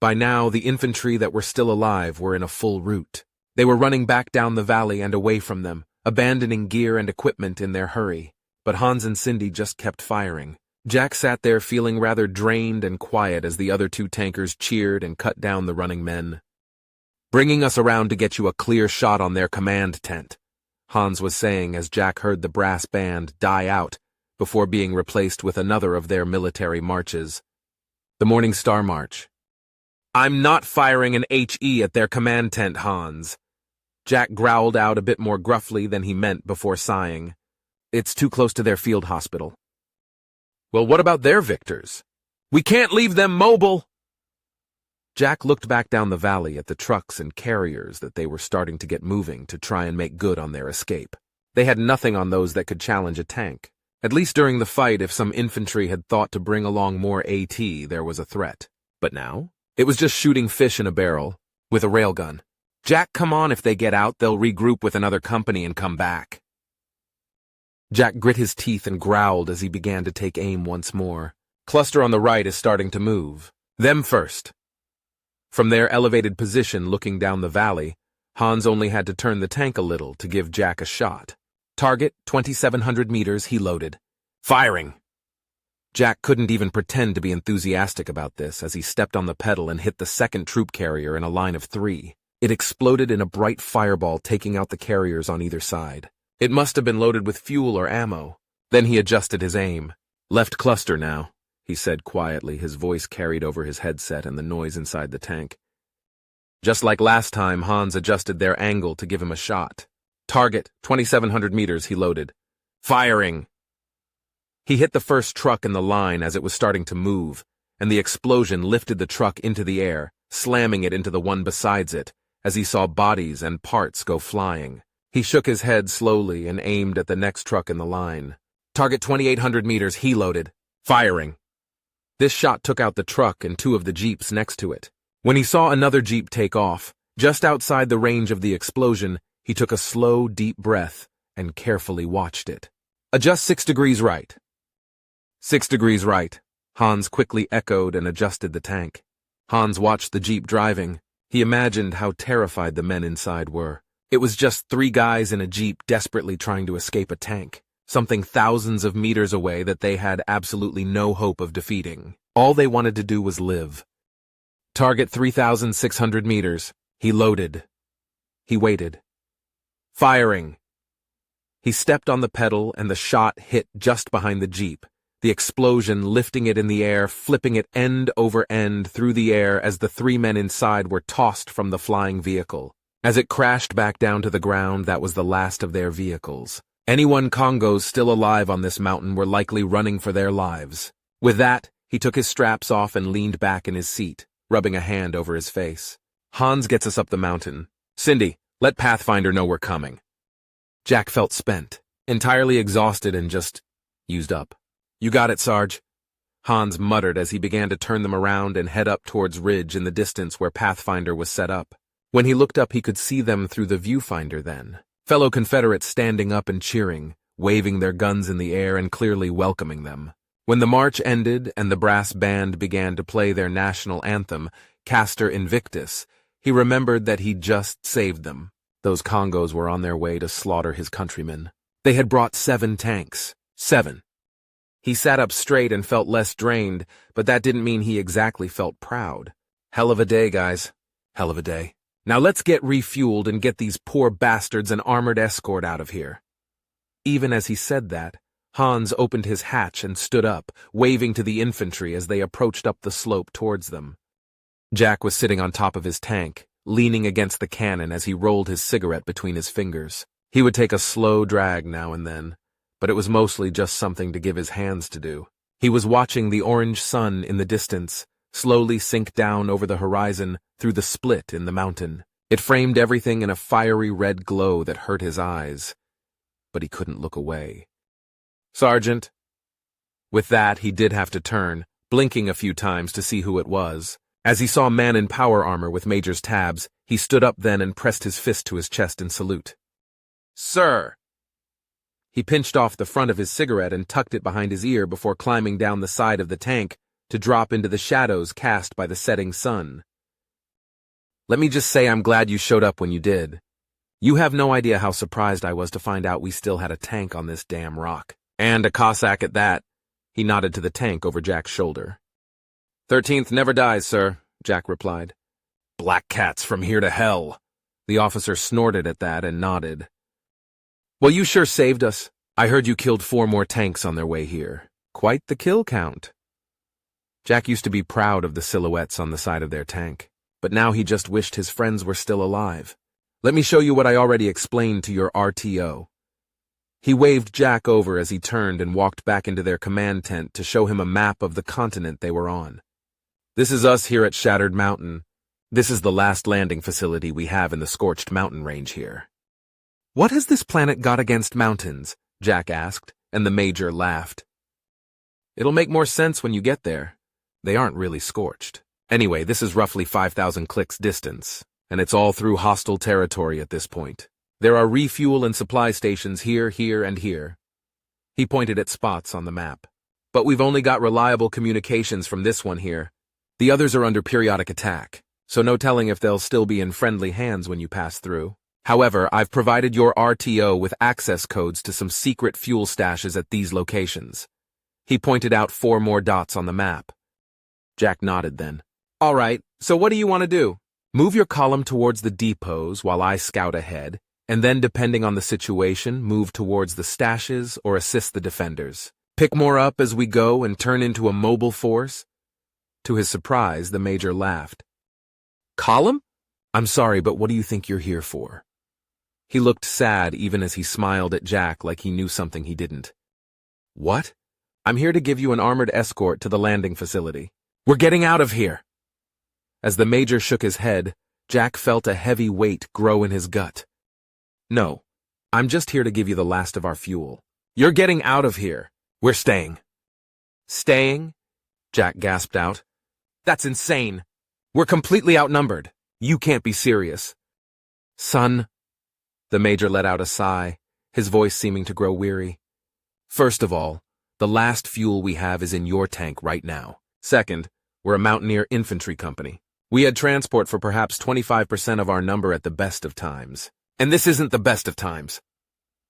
By now, the infantry that were still alive were in a full route. They were running back down the valley and away from them, abandoning gear and equipment in their hurry. But Hans and Cindy just kept firing. Jack sat there feeling rather drained and quiet as the other two tankers cheered and cut down the running men. "Bringing us around to get you a clear shot on their command tent," Hans was saying as Jack heard the brass band die out before being replaced with another of their military marches. The Morning Star March. "I'm not firing an HE at their command tent, Hans." Jack growled out a bit more gruffly than he meant before sighing. "It's too close to their field hospital." "Well, what about their victors? We can't leave them mobile!" Jack looked back down the valley at the trucks and carriers that they were starting to get moving to try and make good on their escape. They had nothing on those that could challenge a tank. At least during the fight, if some infantry had thought to bring along more AT, there was a threat. But now, it was just shooting fish in a barrel, with a railgun. "Jack, come on, if they get out, they'll regroup with another company and come back." Jack grit his teeth and growled as he began to take aim once more. Cluster on the right is starting to move. Them first. From their elevated position looking down the valley, Hans only had to turn the tank a little to give Jack a shot. Target, 2,700 meters, he loaded. Firing! Jack couldn't even pretend to be enthusiastic about this as he stepped on the pedal and hit the second troop carrier in a line of 3. It exploded in a bright fireball, taking out the carriers on either side. It must have been loaded with fuel or ammo. Then he adjusted his aim. "Left cluster now," he said quietly, his voice carried over his headset and the noise inside the tank. Just like last time, Hans adjusted their angle to give him a shot. Target, 2,700 meters, he loaded. Firing! He hit the first truck in the line as it was starting to move, and the explosion lifted the truck into the air, slamming it into the one besides it, as he saw bodies and parts go flying. He shook his head slowly and aimed at the next truck in the line. Target, 2,800 meters, he loaded. Firing! This shot took out the truck and 2 of the jeeps next to it. When he saw another jeep take off, just outside the range of the explosion, he took a slow, deep breath and carefully watched it. Adjust 6 degrees right. 6 degrees right, Hans quickly echoed and adjusted the tank. Hans watched the jeep driving. He imagined how terrified the men inside were. It was just 3 guys in a jeep desperately trying to escape a tank, something thousands of meters away that they had absolutely no hope of defeating. All they wanted to do was live. Target, 3,600 meters. He loaded. He waited. Firing! He stepped on the pedal and the shot hit just behind the jeep, the explosion lifting it in the air, flipping it end over end through the air as the 3 men inside were tossed from the flying vehicle. As it crashed back down to the ground, that was the last of their vehicles. Anyone Congos still alive on this mountain were likely running for their lives. With that, he took his straps off and leaned back in his seat, rubbing a hand over his face. Hans gets us up the mountain. Cindy, let Pathfinder know we're coming. Jack felt spent, entirely exhausted and just used up. You got it, Sarge. Hans muttered as he began to turn them around and head up towards Ridge in the distance where Pathfinder was set up. When he looked up, he could see them through the viewfinder then. Fellow Confederates standing up and cheering, waving their guns in the air and clearly welcoming them. When the march ended and the brass band began to play their national anthem, Castor Invictus, he remembered that he'd just saved them. Those Congos were on their way to slaughter his countrymen. They had brought 7 tanks. 7. He sat up straight and felt less drained, but that didn't mean he exactly felt proud. Hell of a day, guys. Hell of a day. Now let's get refueled and get these poor bastards an armored escort out of here. Even as he said that, Hans opened his hatch and stood up, waving to the infantry as they approached up the slope towards them. Jack was sitting on top of his tank, leaning against the cannon as he rolled his cigarette between his fingers. He would take a slow drag now and then, but it was mostly just something to give his hands to do. He was watching the orange sun in the distance slowly sink down over the horizon through the split in the mountain. It framed everything in a fiery red glow that hurt his eyes, but he couldn't look away. Sergeant. With that, he did have to turn, blinking a few times to see who it was. As he saw a man in power armor with Major's tabs, he stood up then and pressed his fist to his chest in salute. Sir! He pinched off the front of his cigarette and tucked it behind his ear before climbing down the side of the tank, to drop into the shadows cast by the setting sun. Let me just say I'm glad you showed up when you did. You have no idea how surprised I was to find out we still had a tank on this damn rock. And a Cossack at that. He nodded to the tank over Jack's shoulder. 13th never dies, sir, Jack replied. Black cats from here to hell. The officer snorted at that and nodded. Well, you sure saved us. I heard you killed 4 more tanks on their way here. Quite the kill count. Jack used to be proud of the silhouettes on the side of their tank, but now he just wished his friends were still alive. Let me show you what I already explained to your RTO. He waved Jack over as he turned and walked back into their command tent to show him a map of the continent they were on. This is us here at Shattered Mountain. This is the last landing facility we have in the scorched mountain range here. What has this planet got against mountains? Jack asked, and the Major laughed. It'll make more sense when you get there. They aren't really scorched. Anyway, this is roughly 5,000 clicks distance, and it's all through hostile territory at this point. There are refuel and supply stations here, here, and here. He pointed at spots on the map. But we've only got reliable communications from this one here. The others are under periodic attack, so no telling if they'll still be in friendly hands when you pass through. However, I've provided your RTO with access codes to some secret fuel stashes at these locations. He pointed out 4 more dots on the map. Jack nodded then. All right, so what do you want to do? Move your column towards the depots while I scout ahead, and then depending on the situation, move towards the stashes or assist the defenders. Pick more up as we go and turn into a mobile force? To his surprise, the Major laughed. Column? I'm sorry, but what do you think you're here for? He looked sad even as he smiled at Jack like he knew something he didn't. What? I'm here to give you an armored escort to the landing facility. We're getting out of here! As the Major shook his head, Jack felt a heavy weight grow in his gut. No, I'm just here to give you the last of our fuel. You're getting out of here. We're staying. Staying? Jack gasped out. That's insane. We're completely outnumbered. You can't be serious. Son, the Major let out a sigh, his voice seeming to grow weary. First of all, the last fuel we have is in your tank right now. Second, we're a Mountaineer Infantry Company. We had transport for perhaps 25% of our number at the best of times. And this isn't the best of times.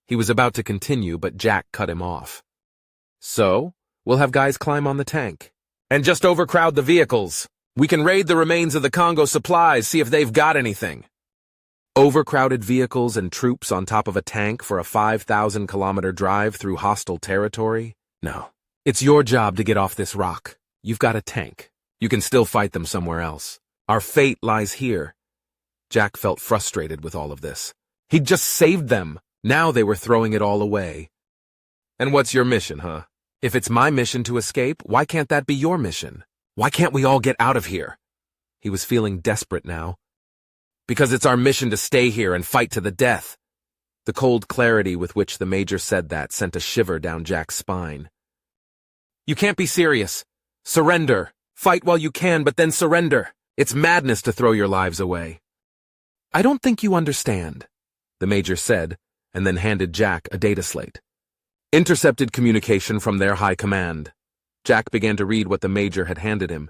He was about to continue, but Jack cut him off. So, we'll have guys climb on the tank. And just overcrowd the vehicles. We can raid the remains of the Congo supplies, see if they've got anything. Overcrowded vehicles and troops on top of a tank for a 5,000-kilometer drive through hostile territory? No. It's your job to get off this rock. You've got a tank. You can still fight them somewhere else. Our fate lies here. Jack felt frustrated with all of this. He'd just saved them. Now they were throwing it all away. And what's your mission, huh? If it's my mission to escape, why can't that be your mission? Why can't we all get out of here? He was feeling desperate now. Because it's our mission to stay here and fight to the death. The cold clarity with which the Major said that sent a shiver down Jack's spine. You can't be serious. Surrender. Fight while you can, but then surrender. It's madness to throw your lives away. I don't think you understand, the Major said, and then handed Jack a data slate. Intercepted communication from their high command. Jack began to read what the Major had handed him.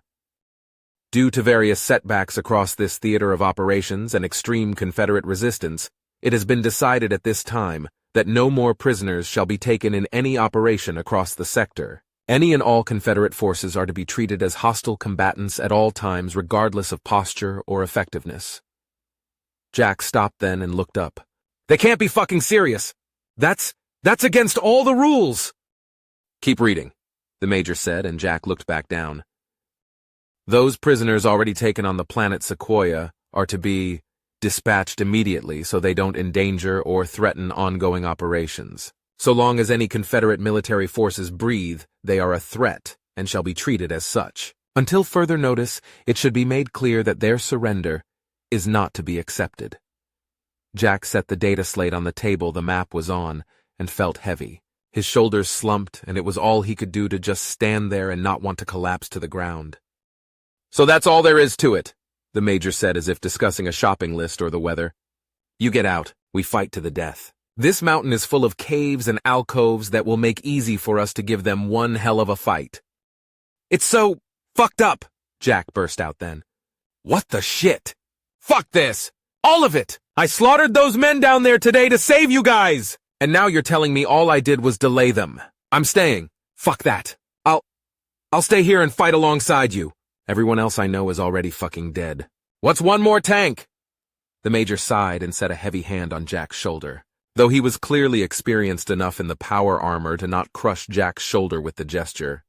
Due to various setbacks across this theater of operations and extreme Confederate resistance, it has been decided at this time that no more prisoners shall be taken in any operation across the sector. Any and all Confederate forces are to be treated as hostile combatants at all times regardless of posture or effectiveness. Jack stopped then and looked up. They can't be fucking serious. That's against all the rules. Keep reading, the Major said, and Jack looked back down. Those prisoners already taken on the planet Sequoia are to be dispatched immediately so they don't endanger or threaten ongoing operations. So long as any Confederate military forces breathe, they are a threat and shall be treated as such. Until further notice, it should be made clear that their surrender is not to be accepted. Jack set the data slate on the table the map was on and felt heavy. His shoulders slumped, and it was all he could do to just stand there and not want to collapse to the ground. So that's all there is to it, the Major said as if discussing a shopping list or the weather. You get out, we fight to the death. This mountain is full of caves and alcoves that will make easy for us to give them one hell of a fight. It's so Fucked up, Jack burst out then. What the shit? Fuck this! All of it! I slaughtered those men down there today to save you guys! And now you're telling me all I did was delay them. I'm staying. Fuck that. I'll stay here and fight alongside you. Everyone else I know is already fucking dead. What's one more tank? The Major sighed and set a heavy hand on Jack's shoulder, though he was clearly experienced enough in the power armor to not crush Jack's shoulder with the gesture.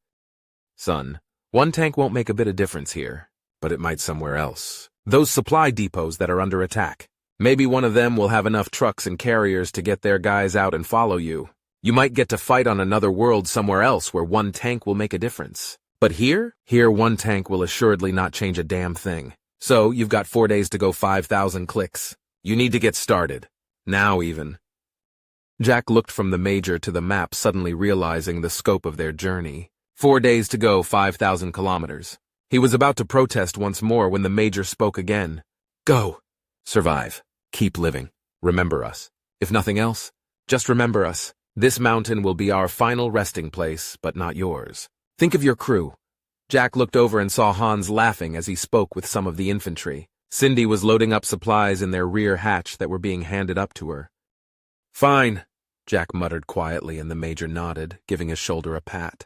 Son, one tank won't make a bit of difference here, but it might somewhere else. Those supply depots that are under attack. Maybe one of them will have enough trucks and carriers to get their guys out and follow you. You might get to fight on another world somewhere else where one tank will make a difference. But here one tank will assuredly not change a damn thing. So you've got 4 days to go 5,000 clicks. You need to get started. Now even. Jack looked from the Major to the map, suddenly realizing the scope of their journey. 4 days to go 5,000 kilometers. He was about to protest once more when the Major spoke again. Go. Survive. Keep living. Remember us. If nothing else, just remember us. This mountain will be our final resting place, but not yours. Think of your crew. Jack looked over and saw Hans laughing as he spoke with some of the infantry. Cindy was loading up supplies in their rear hatch that were being handed up to her. Fine, Jack muttered quietly, and the Major nodded, giving his shoulder a pat.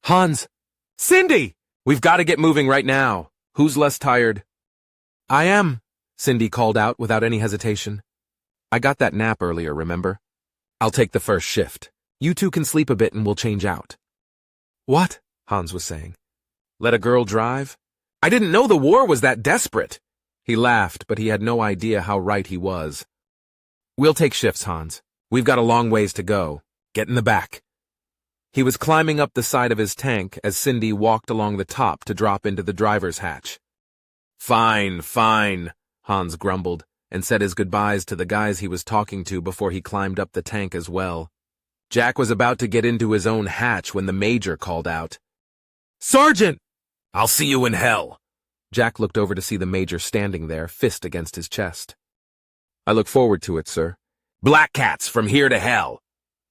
Hans! Cindy! We've got to get moving right now. Who's less tired? I am, Cindy called out without any hesitation. I got that nap earlier, remember? I'll take the first shift. You two can sleep a bit and we'll change out. What? Hans was saying. Let a girl drive? I didn't know the war was that desperate. He laughed, but he had no idea how right he was. We'll take shifts, Hans. We've got a long ways to go. Get in the back. He was climbing up the side of his tank as Cindy walked along the top to drop into the driver's hatch. Fine, fine, Hans grumbled, and said his goodbyes to the guys he was talking to before he climbed up the tank as well. Jack was about to get into his own hatch when the Major called out, Sergeant! I'll see you in hell. Jack looked over to see the Major standing there, fist against his chest. I look forward to it, sir. Black cats from here to hell.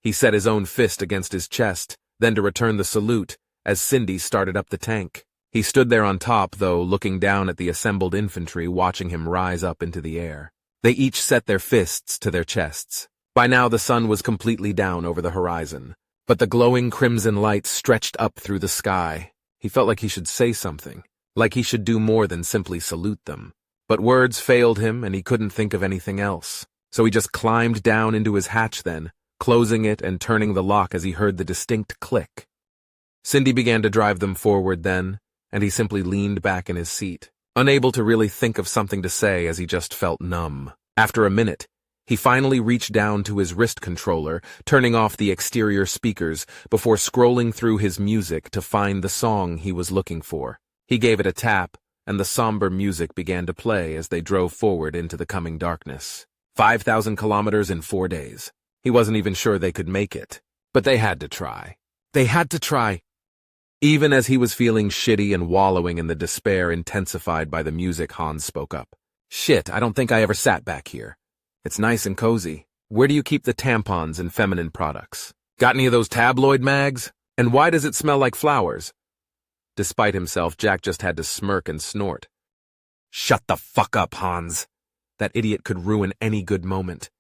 He set his own fist against his chest, then to return the salute, as Cindy started up the tank. He stood there on top, though, looking down at the assembled infantry, watching him rise up into the air. They each set their fists to their chests. By now the sun was completely down over the horizon, but the glowing crimson light stretched up through the sky. He felt like he should say something, like he should do more than simply salute them. But words failed him, and he couldn't think of anything else. So he just climbed down into his hatch then, closing it and turning the lock as he heard the distinct click. Cindy began to drive them forward then, and he simply leaned back in his seat, unable to really think of something to say as he just felt numb. After a minute, he finally reached down to his wrist controller, turning off the exterior speakers before scrolling through his music to find the song he was looking for. He gave it a tap, and the somber music began to play as they drove forward into the coming darkness. 5,000 kilometers in 4 days. He wasn't even sure they could make it, but they had to try. They had to try. Even as he was feeling shitty and wallowing in the despair intensified by the music, Hans spoke up. Shit, I don't think I ever sat back here. It's nice and cozy. Where do you keep the tampons and feminine products? Got any of those tabloid mags? And why does it smell like flowers? Despite himself, Jack just had to smirk and snort. Shut the fuck up, Hans. That idiot could ruin any good moment.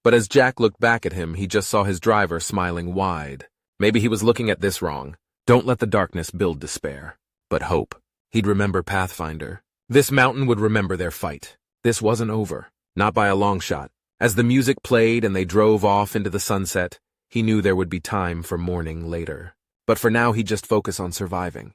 But as Jack looked back at him, he just saw his driver smiling wide. Maybe he was looking at this wrong. Don't let the darkness build despair, but hope. He'd remember Pathfinder. This mountain would remember their fight. This wasn't over, not by a long shot. As the music played and they drove off into the sunset, he knew there would be time for mourning later. But for now, he'd just focus on surviving.